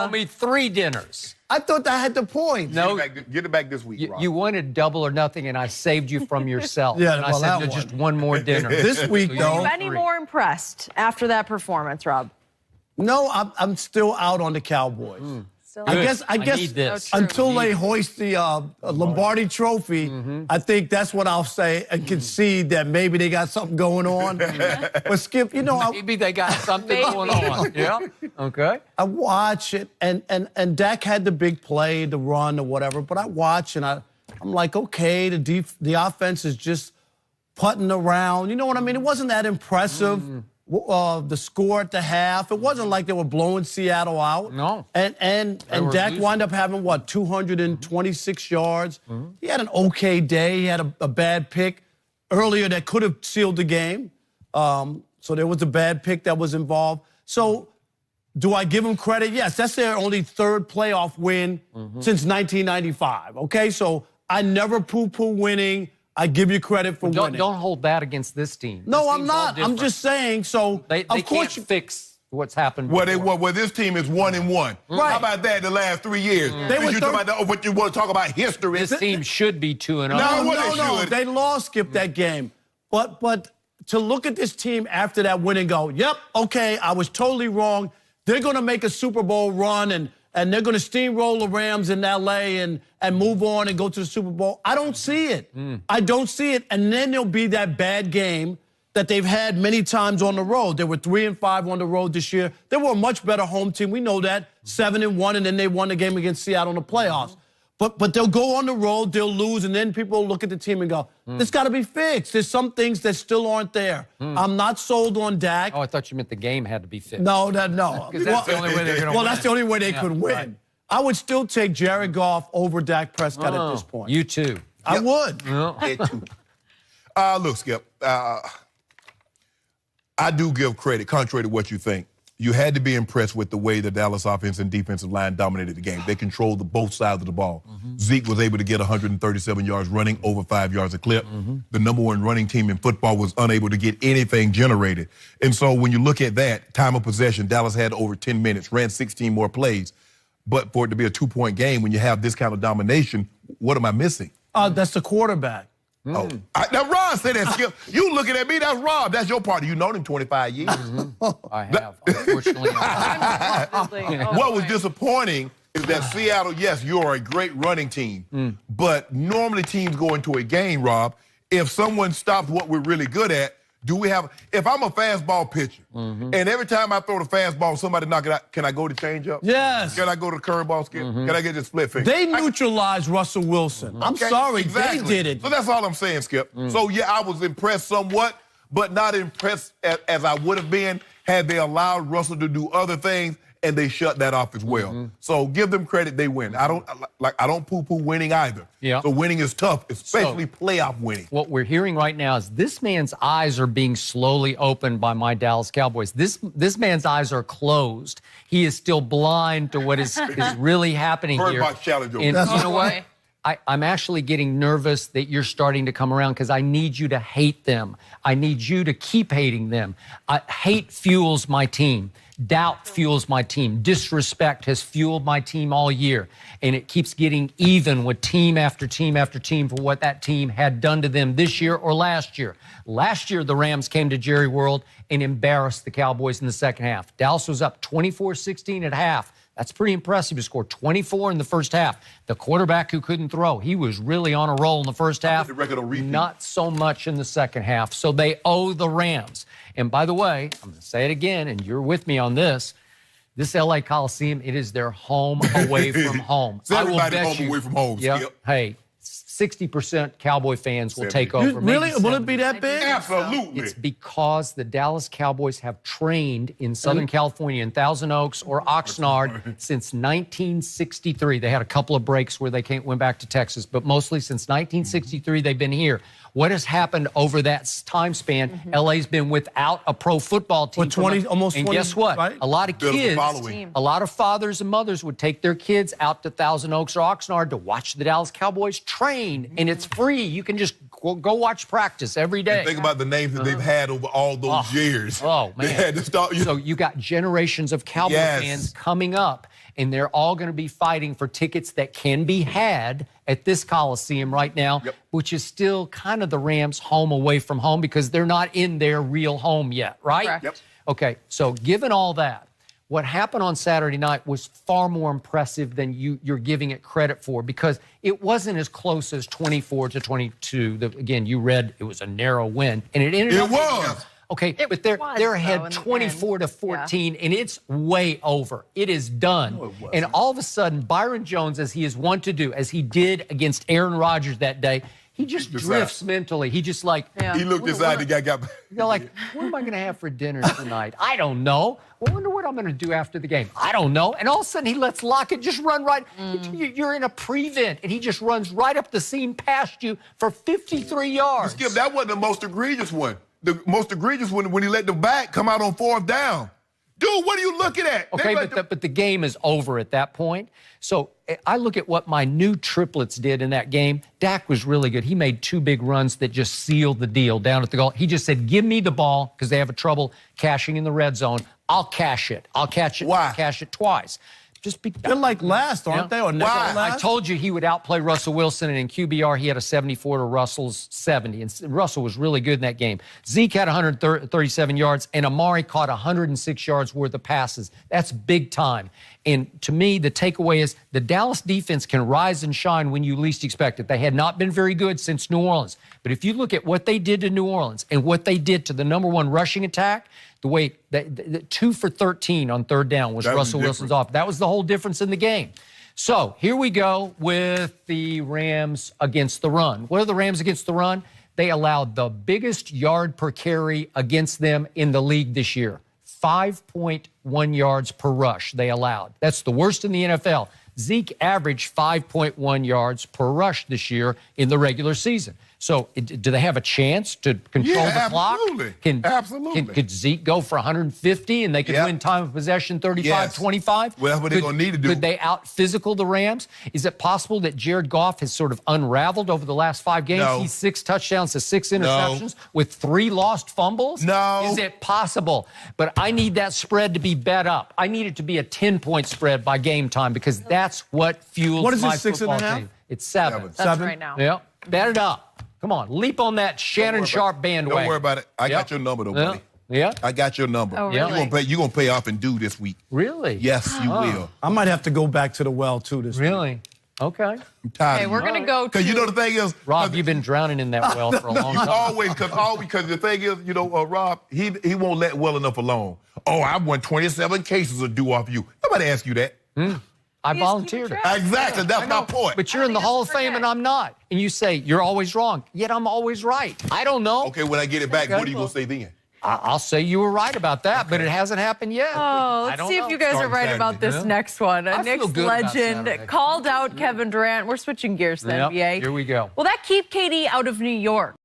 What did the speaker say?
owe me 3 dinners. I thought that had the point. No. Get it back this week, Rob. You wanted double or nothing, and I saved you from yourself. Yeah, and I well, said, that no, one. just one more dinner. This week, So though. Were you any more impressed after that performance, Rob? No, I'm still out on the Cowboys. I guess need this. until they hoist the Lombardi Trophy, I think that's what I'll say and concede that maybe they got something going on. But Skip, you know, Maybe they got something going on. Yeah. Okay. I watch it, and Dak had the big play, the run or whatever. But I watch and I'm like, okay, the offense is just putting around. You know what I mean? It wasn't that impressive. The score at the half, it wasn't like they were blowing Seattle out. No. And Dak wound up having, 226 yards. He had an okay day. He had a bad pick earlier that could have sealed the game. So there was a bad pick that was involved. So do I give him credit? Yes, that's their only 3rd playoff win since 1995, okay? So I never poo-poo winning. I give you credit for winning. Don't hold that against this team. No, This I'm team's all not. I'm different. just saying. So They of course can't fix what's happened. Well, before. this team is 1-1. Right. How about that the last 3 years? They were You talk about what you want to talk about history. This team should be 2-0. No. They lost, Skip, that game. But to look at this team after that win and go, yep, okay, I was totally wrong. They're going to make a Super Bowl run and they're going to steamroll the Rams in L.A. and move on and go to the Super Bowl. I don't see it. I don't see it. And then there'll be that bad game that they've had many times on the road. They were 3-5 on the road this year. They were a much better home team. We know that. 7-1, and then they won the game against Seattle in the playoffs. But they'll go on the road, they'll lose, and then people will look at the team and go, this got to be fixed. There's some things that still aren't there. I'm not sold on Dak. Oh, I thought you meant the game had to be fixed. No. Because that's the only way they're going to win. Well, that's the only way they could win. Right. I would still take Jared Goff over Dak Prescott at this point. You too. I would. Look, Skip, I do give credit, contrary to what you think. You had to be impressed with the way the Dallas offense and defensive line dominated the game. They controlled both sides of the ball. Zeke was able to get 137 yards running, over 5 yards a clip. The #1 running team in football was unable to get anything generated. And so when you look at that, time of possession, Dallas had over 10 minutes, ran 16 more plays. But for it to be a 2-point game, when you have this kind of domination, what am I missing? That's the quarterback. Now, Rob said that, Skip. You looking at me, that's Rob. That's your party. You known him 25 years. I have, unfortunately. What was disappointing is that Seattle, yes, you're a great running team, but normally teams go into a game, Rob, if someone stops what we're really good at, if I'm a fastball pitcher, and every time I throw the fastball, somebody knock it out, can I go to changeup? Yes. Can I go to the curveball, Skip? Can I get the split finger? They neutralized Russell Wilson. I'm sorry, they did it. So that's all I'm saying, Skip. So, yeah, I was impressed somewhat, but not impressed as I would have been had they allowed Russell to do other things, and they shut that off as well. So give them credit, they win. I don't poo-poo winning either. Yeah. So winning is tough, especially playoff winning. What we're hearing right now is this man's eyes are being slowly opened by my Dallas Cowboys. This man's eyes are closed. He is still blind to what is really happening Bird here. box challenge over. And you know what? I'm actually getting nervous that you're starting to come around because I need you to hate them. I need you to keep hating them. Hate fuels my team. Doubt fuels my team. Disrespect has fueled my team all year. And it keeps getting even with team after team after team for what that team had done to them this year or last year. Last year, the Rams came to Jerry World and embarrassed the Cowboys in the second half. Dallas was up 24-16 at half. That's pretty impressive to score 24 in the first half. The quarterback who couldn't throw, he was really on a roll in the first half. Not so much in the second half. So they owe the Rams. And by the way, I'm going to say it again, and you're with me on this. This L.A. Coliseum, it is their home away from home. So everybody home away from home, Skip. Hey, 60% Cowboy fans will take over. Really? Will it be that big? Absolutely. It's because the Dallas Cowboys have trained in Southern California, in Thousand Oaks or Oxnard, since 1963. They had a couple of breaks where they went back to Texas, but mostly since 1963 they've been here. What has happened over that time span? LA's been without a pro football team. Almost 20, and guess what? Right? A lot of kids, a lot of fathers and mothers would take their kids out to Thousand Oaks or Oxnard to watch the Dallas Cowboys train, and it's free. You can just go watch practice every day. And think about the names that they've had over all those years. Oh, man. They had to start, So you got generations of Cowboy fans coming up, and they're all going to be fighting for tickets that can be had at this Coliseum right now, which is still kind of the Rams' home away from home because they're not in their real home yet, right? Correct. Yep. Okay, so given all that, what happened on Saturday night was far more impressive than you're giving it credit for because it wasn't as close as 24-22. Again, you read it was a narrow win, and it ended up. It was. Okay, but they're ahead 24-14, and it's way over. It is done. No, it and all of a sudden, Byron Jones, as he is wont to do, as he did against Aaron Rodgers that day, he just drifts mentally. He just like He looked inside. The guy got. You're like, what am I going to have for dinner tonight? I don't know. I wonder what I'm going to do after the game. I don't know. And all of a sudden, he lets Lockett just run right. You're in a prevent, and he just runs right up the seam past you for 53 yards. Skip, that wasn't the most egregious one. The most egregious one when he let the back come out on 4th down. Dude, what are you looking at? Okay, but the game is over at that point. So I look at what my new triplets did in that game. Dak was really good. He made 2 big runs that just sealed the deal down at the goal. He just said, give me the ball because they have trouble cashing in the red zone. I'll cash it. I'll catch it. Why? I'll cash it twice. Just be. They're like last, aren't they? Or next to I last? told you he would outplay Russell Wilson, and in QBR he had a 74 to Russell's 70, and Russell was really good in that game. Zeke had 137 yards, and Amari caught 106 yards worth of passes. That's big time. And to me, the takeaway is the Dallas defense can rise and shine when you least expect it. They had not been very good since New Orleans. But if you look at what they did to New Orleans and what they did to the #1 rushing attack, the way the 2 for 13 on 3rd down was Russell Wilson's off. That was the whole difference in the game. So here we go with the Rams against the run. What are the Rams against the run? They allowed the biggest yard per carry against them in the league this year. 5.1 yards per rush they allowed. That's the worst in the NFL. Zeke averaged 5.1 yards per rush this year in the regular season. So do they have a chance to control the clock? Absolutely. Could Zeke go for 150 and they could win time of possession 35-25? Well, that's what they're going to need to do. Could they out-physical the Rams? Is it possible that Jared Goff has sort of unraveled over the last 5 games? No. He's 6 touchdowns to 6 interceptions with 3 lost fumbles? No. Is it possible? But I need that spread to be bet up. I need it to be a 10-point spread by game time because that's what fuels What is it, my 6.5? football team. It's 7. That's right now. Yeah, bet it up. Come on, leap on that Shannon Sharp bandwagon. Don't worry about it. I got your number, though, buddy. Yeah. I got your number. Oh, really? You're going to pay off and do this week. Really? Yes, you will. I might have to go back to the well, too, this week. Really? Okay. I'm tired Okay, of we're you. going to go to... Because you know the thing is... Rob, you've been drowning in that well for a long time. because the thing is, Rob, he won't let well enough alone. Oh, I won 27 cases of due off you. Nobody asked you that. I volunteered it. Exactly. That's my point. But you're in the Hall of Fame and I'm not. And you say, you're always wrong. Yet I'm always right. I don't know. Okay, when I get it back, what are you going to say then? I'll say you were right about that, but it hasn't happened yet. Oh, let's see if you guys are right about this next one. A feel Knicks good about legend Saturday. called out Kevin Durant. We're switching gears to the NBA. Here we go. Will that keep KD out of New York?